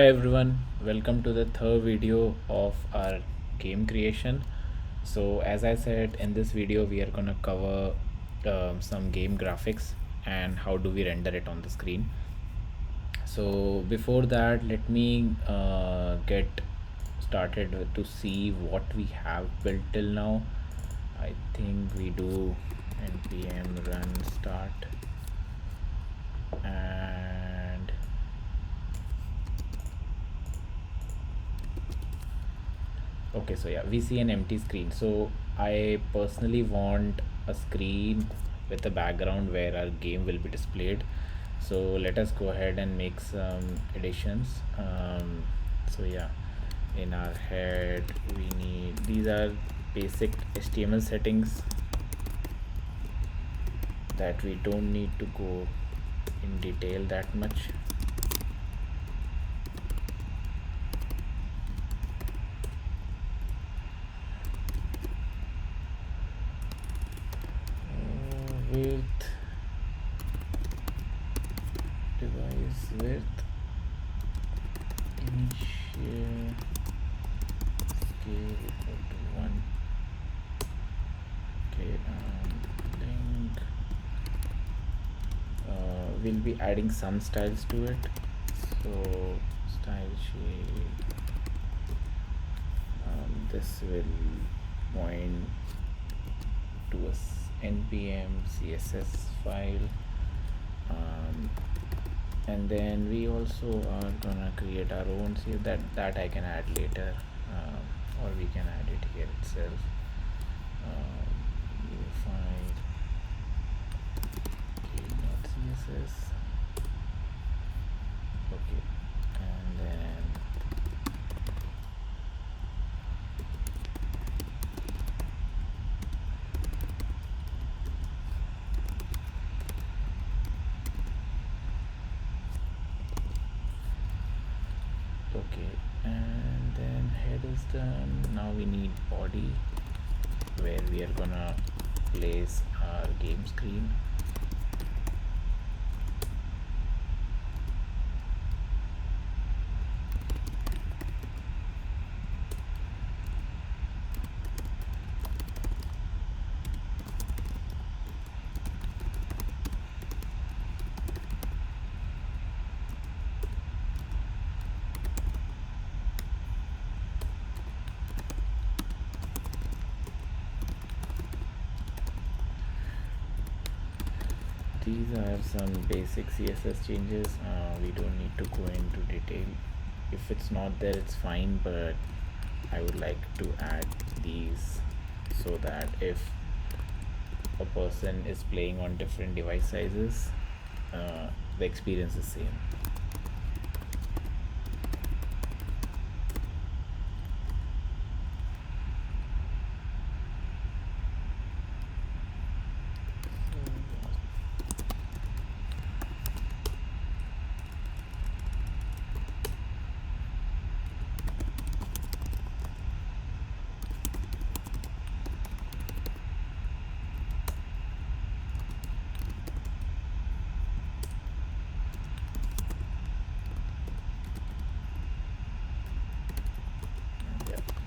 Hi everyone, welcome to the third video of our game creation. So as I said, in this video we are gonna cover some game graphics and how do we render it on the screen. So before that, let me get started to see what we have built till now. I think we do npm run start and okay, so yeah, we see an empty screen. So I personally want a screen with a background where our game will be displayed. So let us go ahead and make some additions. So yeah, in our head we need, these are basic HTML settings that we don't need to go in detail that much. Width, device width, initial scale equal to 1. Okay, link. We'll be adding some styles to it. So style sheet, this will point to a npm css file, and then we also are gonna create our own. See that I can add later, or we can add it here itself. Unified css. Okay, and then okay, and then head is done. Now we need body, where we are gonna place our game screen. These are some basic CSS changes. We don't need to go into detail. If it's not there, it's fine, but I would like to add these so that if a person is playing on different device sizes, the experience is same.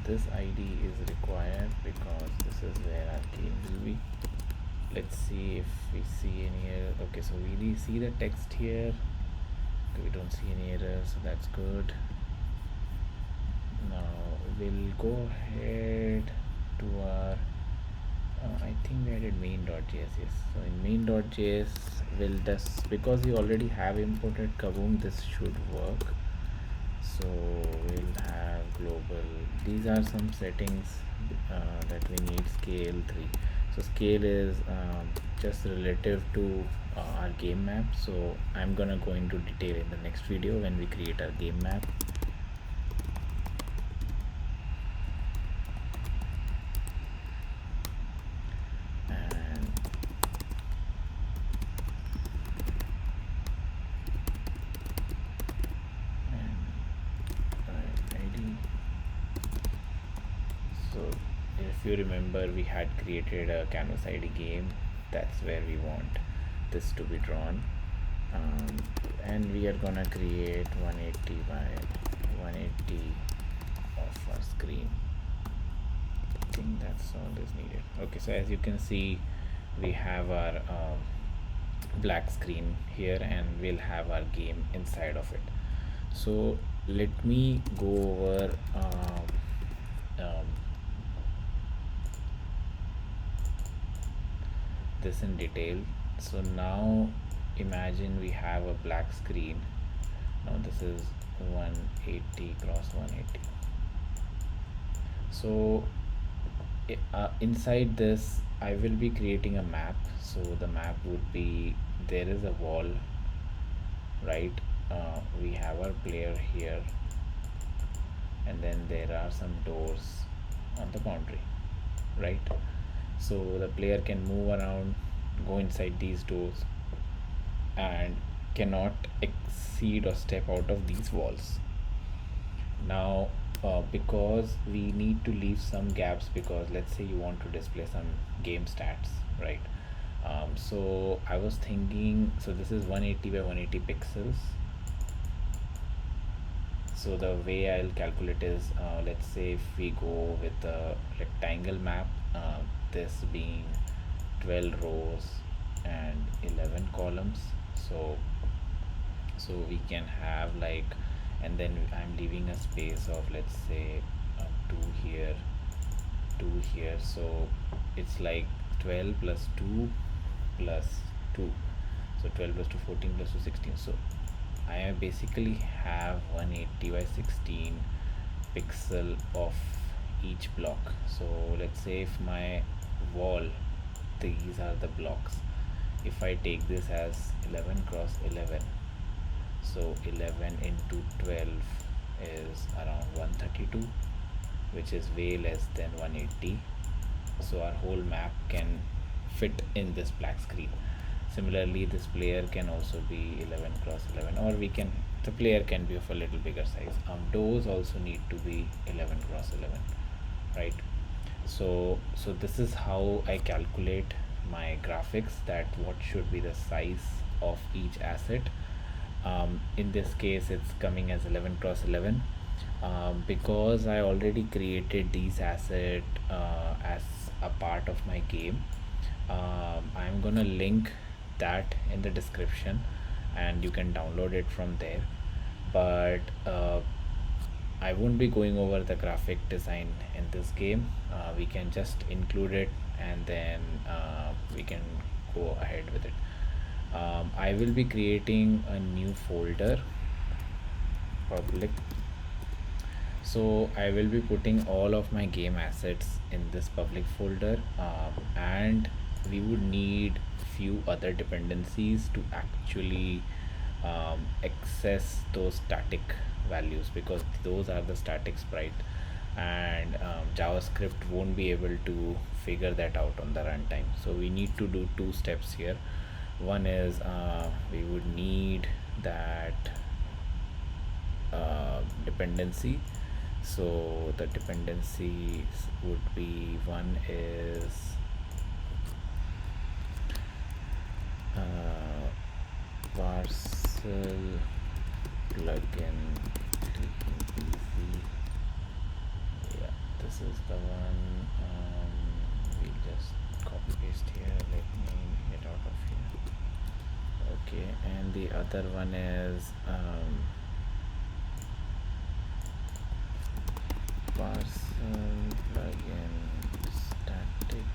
This ID is required because this is where our game will be. Let's see if we see any error. Okay, so we see the text here. Okay, we don't see any errors, so that's good. Now we'll go ahead to our I think we added main.js. Yes, so in main.js will just, because we already have imported Kaboom, this should work. So we'll have global. These are some settings that we need. Scale 3. So scale is just relative to our game map. So I'm gonna go into detail in the next video when we create our game map. If you remember, we had created a canvas ID game. That's where we want this to be drawn. um, and we are gonna create 180 by 180 of our screen. I think that's all is needed. Okay, so as you can see, we have our black screen here, and we'll have our game inside of it. So let me go over um, this in detail. So now imagine we have a black screen. Now this is 180 cross 180. So inside this I will be creating a map. So the map would be, there is a wall, right? We have our player here, and then there are some doors on the boundary, right? So the player can move around, go inside these doors, and cannot exceed or step out of these walls. Now because we need to leave some gaps, because let's say you want to display some game stats, right? So I was thinking, so this is 180 by 180 pixels. So the way I'll calculate is, let's say if we go with a rectangle map, this being 12 rows and 11 columns. So we can have like, and then I'm leaving a space of, let's say 2 here, 2 here. So it's like 12 plus 2 plus 2. So 12 plus 2, 14 plus 2, 16. So I basically have 180 by 16 pixel of each block. So let's say if my wall, these are the blocks, if I take this as 11 cross 11, so 11 into 12 is around 132, which is way less than 180. So our whole map can fit in this black screen. Similarly, this player can also be 11 cross 11, or the player can be of a little bigger size. Doors also need to be 11 cross 11, right? So this is how I calculate my graphics, that what should be the size of each asset. In this case it's coming as 11 cross 11, because I already created these assets as a part of my game. I'm gonna link that in the description, and you can download it from there. But I won't be going over the graphic design in this game. We can just include it, and then we can go ahead with it. I will be creating a new folder, public. So I will be putting all of my game assets in this public folder, and we would need few other dependencies to actually access those static values, because those are the static sprite, and JavaScript won't be able to figure that out on the runtime. So we need to do two steps here. One is we would need that dependency. So the dependencies would be, one is parcel plugin easy. Yeah, this is the one. We just copy paste here. Let me get out of here. Okay, and the other one is parcel plugin static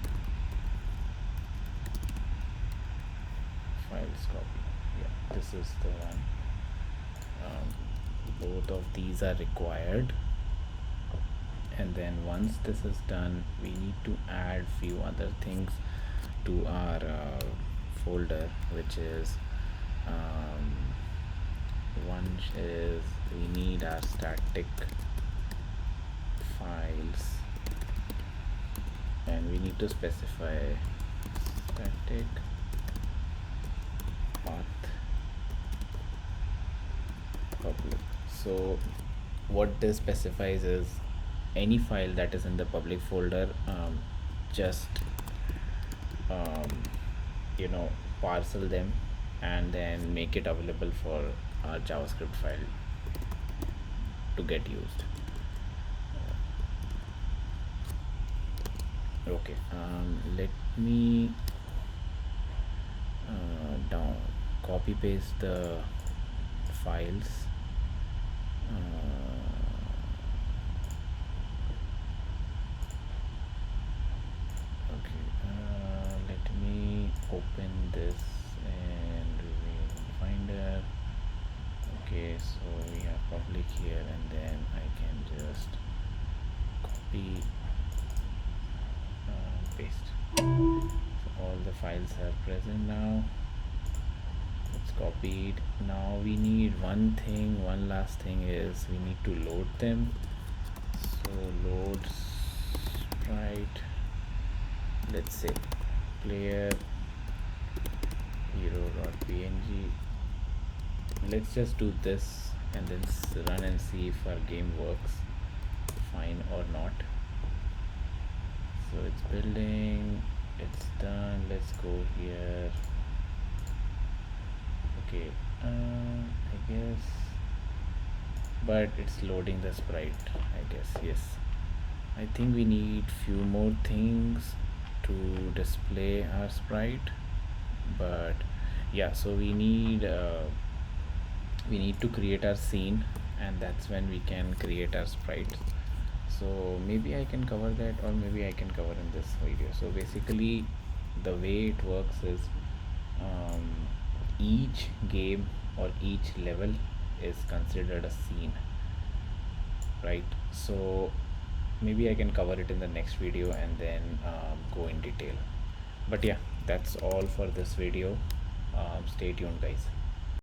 files copy. Yeah, this is the one. Both of these are required, and then once this is done, we need to add few other things to our folder, which is one is we need our static files, and we need to specify static path public. So what this specifies is any file that is in the public folder, just parcel them and then make it available for our JavaScript file to get used. Okay, let me down copy paste the files. Okay, let me open this and reveal finder. Okay, so we have public here, and then I can just copy, paste. So all the files are present now. It's copied. Now we need one last thing is we need to load them. So load Sprite, let's say player hero.png. Let's just do this and then run and see if our game works fine or not. So it's building, it's done. Let's go here. Okay, I guess, but it's loading the sprite, I guess. Yes, I think we need few more things to display our sprite, but yeah, so we need to create our scene, and that's when we can create our sprite. So maybe I can cover that, or maybe I can cover in this video. So basically the way it works is, each game or each level is considered a scene, right? So maybe I can cover it in the next video and then go in detail. But yeah, that's all for this video. Stay tuned, guys.